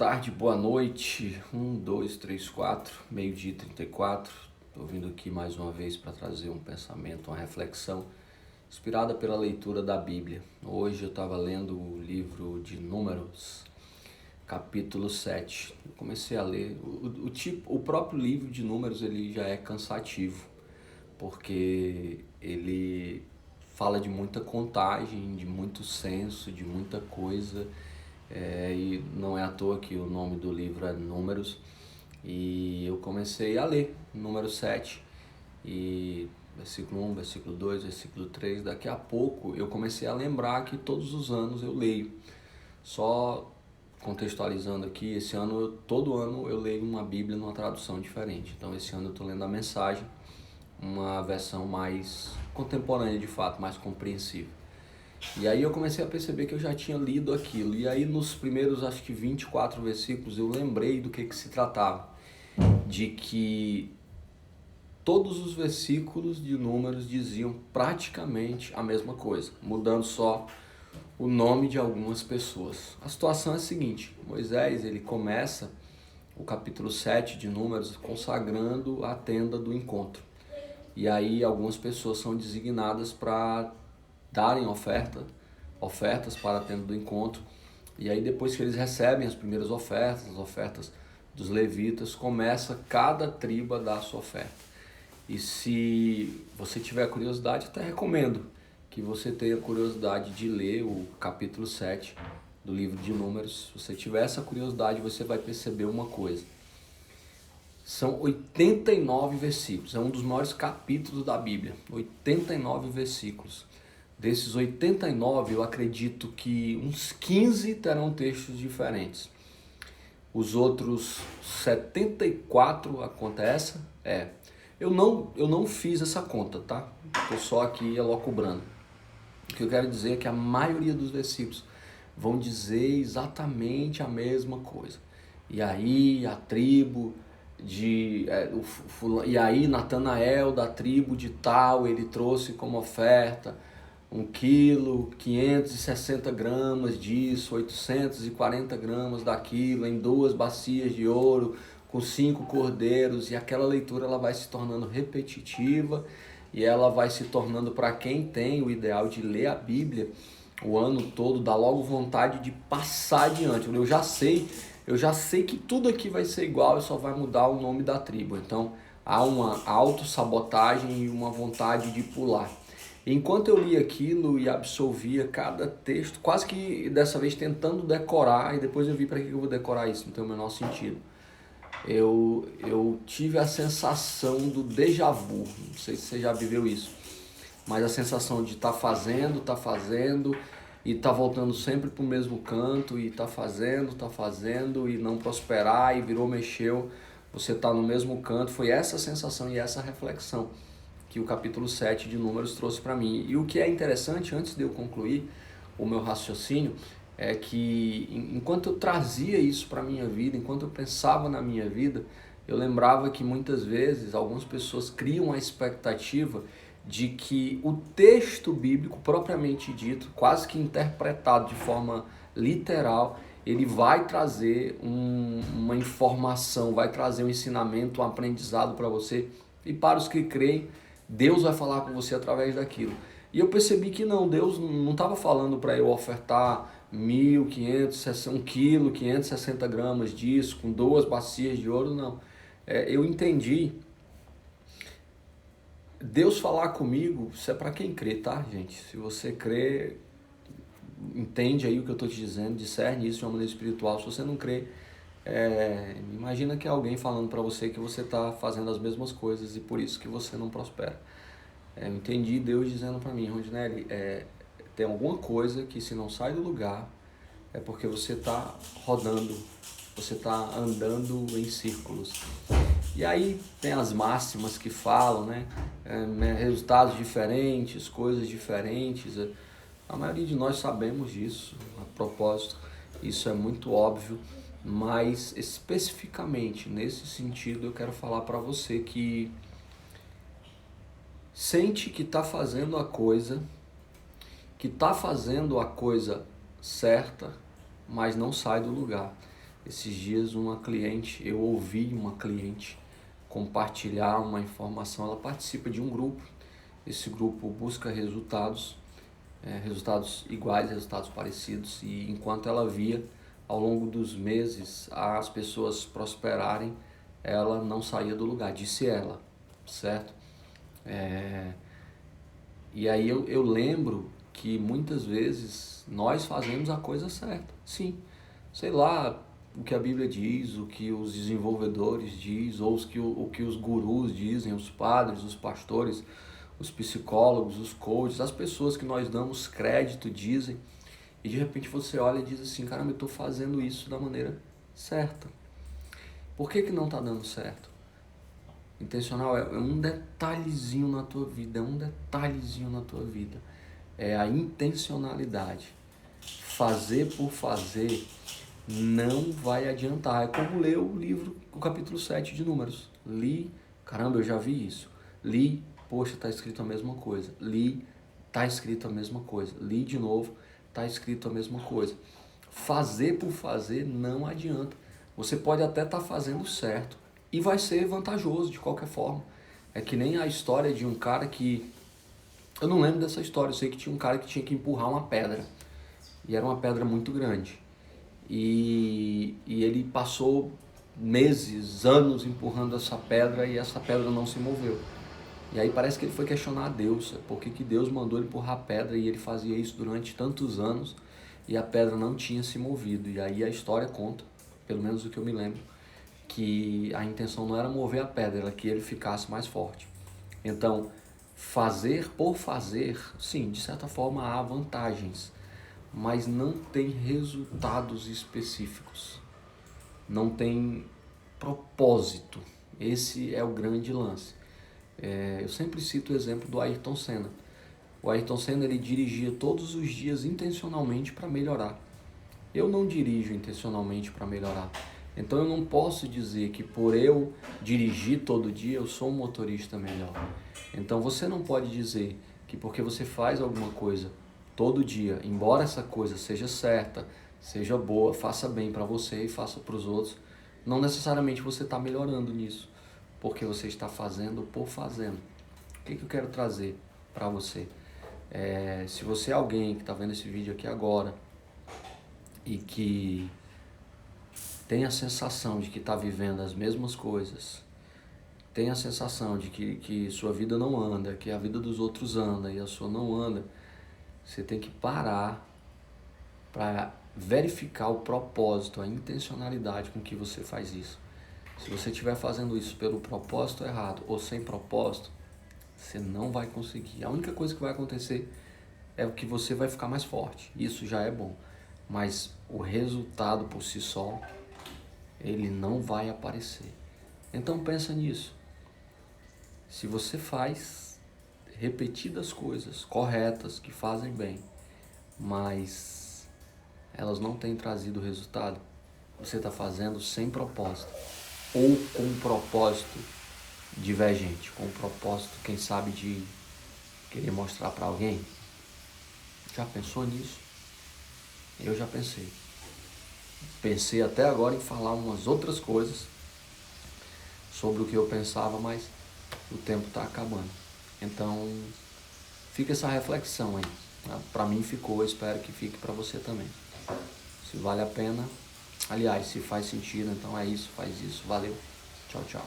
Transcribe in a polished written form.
tarde, boa noite. 2, 3, 4, meio-dia e 34. Estou vindo aqui mais uma vez para trazer um pensamento, uma reflexão inspirada pela leitura da Bíblia. Hoje eu estava lendo o livro de Números, capítulo 7. Eu comecei a ler. O próprio livro de Números ele já é cansativo, porque ele fala de muita contagem, de muito censo, de muita coisa. E não é à toa que o nome do livro é Números. E eu comecei a ler número 7 e versículo 1, versículo 2, versículo 3. Daqui a pouco eu comecei a lembrar que todos os anos eu leio. Só contextualizando aqui, esse ano, todo ano eu leio uma Bíblia numa tradução diferente. Então esse ano eu estou lendo a Mensagem, uma versão mais contemporânea de fato, mais compreensível. E aí eu comecei a perceber que eu já tinha lido aquilo. E aí nos primeiros, acho que 24 versículos, eu lembrei do que se tratava. De que todos os versículos de Números diziam praticamente a mesma coisa, mudando só o nome de algumas pessoas. A situação é a seguinte: Moisés ele começa o capítulo 7 de Números consagrando a tenda do encontro. E aí algumas pessoas são designadas para darem ofertas para a tenda do encontro. E aí depois que eles recebem as primeiras ofertas, as ofertas dos levitas, começa cada tribo a dar a sua oferta. E se você tiver curiosidade, até recomendo que você tenha curiosidade de ler o capítulo 7 do livro de Números. Se você tiver essa curiosidade, você vai perceber uma coisa. São 89 versículos, é um dos maiores capítulos da Bíblia, 89 versículos. Desses 89, eu acredito que uns 15 terão textos diferentes. Os outros 74, a conta é essa? Eu não fiz essa conta, tá? Estou só aqui elocubrando. O que eu quero dizer é que a maioria dos versículos vão dizer exatamente a mesma coisa. E aí a tribo e aí Natanael da tribo de tal, ele trouxe como oferta 1 quilo, 560 gramas disso, 840 gramas daquilo, em 2 bacias de ouro, com 5 cordeiros. E aquela leitura ela vai se tornando repetitiva e ela vai se tornando, para quem tem o ideal de ler a Bíblia o ano todo, dá logo vontade de passar adiante. Eu já sei que tudo aqui vai ser igual e só vai mudar o nome da tribo. Então há uma autossabotagem e uma vontade de pular. Enquanto eu li aquilo e absorvia cada texto, quase que dessa vez tentando decorar, e depois eu vi para que eu vou decorar isso, não tem o menor sentido. Eu tive a sensação do déjà vu, não sei se você já viveu isso, mas a sensação de estar fazendo e tá voltando sempre para o mesmo canto, e tá fazendo e não prosperar, e virou, mexeu, você tá no mesmo canto. Foi essa sensação e essa reflexão que o capítulo 7 de Números trouxe para mim. E o que é interessante, antes de eu concluir o meu raciocínio, é que enquanto eu trazia isso para a minha vida, enquanto eu pensava na minha vida, eu lembrava que muitas vezes algumas pessoas criam a expectativa de que o texto bíblico propriamente dito, quase que interpretado de forma literal, ele vai trazer uma informação, vai trazer um ensinamento, um aprendizado para você. E para os que creem, Deus vai falar com você através daquilo. E eu percebi que não, Deus não estava falando para eu ofertar 1 quilo, 560 gramas disso, com 2 bacias de ouro, não. Eu entendi. Deus falar comigo, isso é para quem crê, tá, gente? Se você crê, entende aí o que eu estou te dizendo, discerne isso de uma maneira espiritual. Se você não crê, imagina que é alguém falando para você que você está fazendo as mesmas coisas e por isso que você não prospera. Eu entendi Deus dizendo para mim, Rondinelli, tem alguma coisa que se não sai do lugar, é porque você está rodando, você está andando em círculos. E aí tem as máximas que falam, né? Resultados diferentes, coisas diferentes. A maioria de nós sabemos disso, a propósito, isso é muito óbvio, mas especificamente nesse sentido eu quero falar para você que sente que está fazendo a coisa, certa, mas não sai do lugar. Esses dias eu ouvi uma cliente compartilhar uma informação. Ela participa de um grupo. Esse grupo busca resultados iguais, resultados parecidos, e enquanto ela via ao longo dos meses as pessoas prosperarem, ela não saía do lugar, disse ela, certo? E aí eu lembro que muitas vezes nós fazemos a coisa certa, sim, sei lá o que a Bíblia diz, o que os desenvolvedores dizem, ou o que os gurus dizem, os padres, os pastores, os psicólogos, os coaches, as pessoas que nós damos crédito dizem, e de repente você olha e diz assim, caramba, eu estou fazendo isso da maneira certa. Por que não está dando certo? Intencional é um detalhezinho na tua vida, é a intencionalidade. Fazer por fazer não vai adiantar. É como ler o livro, o capítulo 7 de Números. Li, caramba, eu já vi isso. Li, poxa, está escrito a mesma coisa. Li, está escrito a mesma coisa. Li de novo, está escrito a mesma coisa. Fazer por fazer não adianta. Você pode até estar fazendo certo e vai ser vantajoso de qualquer forma. É que nem a história de um cara que... Eu não lembro dessa história, eu sei que tinha um cara que tinha que empurrar uma pedra. E era uma pedra muito grande. E ele passou meses, anos empurrando essa pedra e essa pedra não se moveu. E aí parece que ele foi questionar a Deus, por que Deus mandou ele empurrar a pedra e ele fazia isso durante tantos anos e a pedra não tinha se movido. E aí a história conta, pelo menos o que eu me lembro, que a intenção não era mover a pedra, era que ele ficasse mais forte. Então, fazer por fazer, sim, de certa forma há vantagens, mas não tem resultados específicos, não tem propósito. Esse é o grande lance. Eu sempre cito o exemplo do Ayrton Senna. O Ayrton Senna, ele dirigia todos os dias intencionalmente para melhorar. Eu não dirijo intencionalmente para melhorar. Então eu não posso dizer que por eu dirigir todo dia eu sou um motorista melhor. Então você não pode dizer que porque você faz alguma coisa todo dia, embora essa coisa seja certa, seja boa, faça bem para você e faça para os outros, não necessariamente você está melhorando nisso, porque você está fazendo por fazendo. O que eu quero trazer para você? Se você é alguém que está vendo esse vídeo aqui agora e que tem a sensação de que está vivendo as mesmas coisas, tem a sensação de que sua vida não anda, que a vida dos outros anda e a sua não anda, você tem que parar para verificar o propósito, a intencionalidade com que você faz isso. Se você estiver fazendo isso pelo propósito errado ou sem propósito, você não vai conseguir. A única coisa que vai acontecer é que você vai ficar mais forte. Isso já é bom. Mas o resultado por si só, ele não vai aparecer. Então pensa nisso. Se você faz repetidas coisas corretas, que fazem bem, mas elas não têm trazido resultado, você está fazendo sem propósito, ou com um propósito divergente, com um propósito, quem sabe, de querer mostrar para alguém. Já pensou nisso? Eu já pensei. Pensei até agora em falar umas outras coisas sobre o que eu pensava, mas o tempo está acabando. Então, fica essa reflexão aí. Para mim ficou, eu espero que fique para você também. Se vale a pena, aliás, se faz sentido, então é isso, faz isso. Valeu. Tchau, tchau.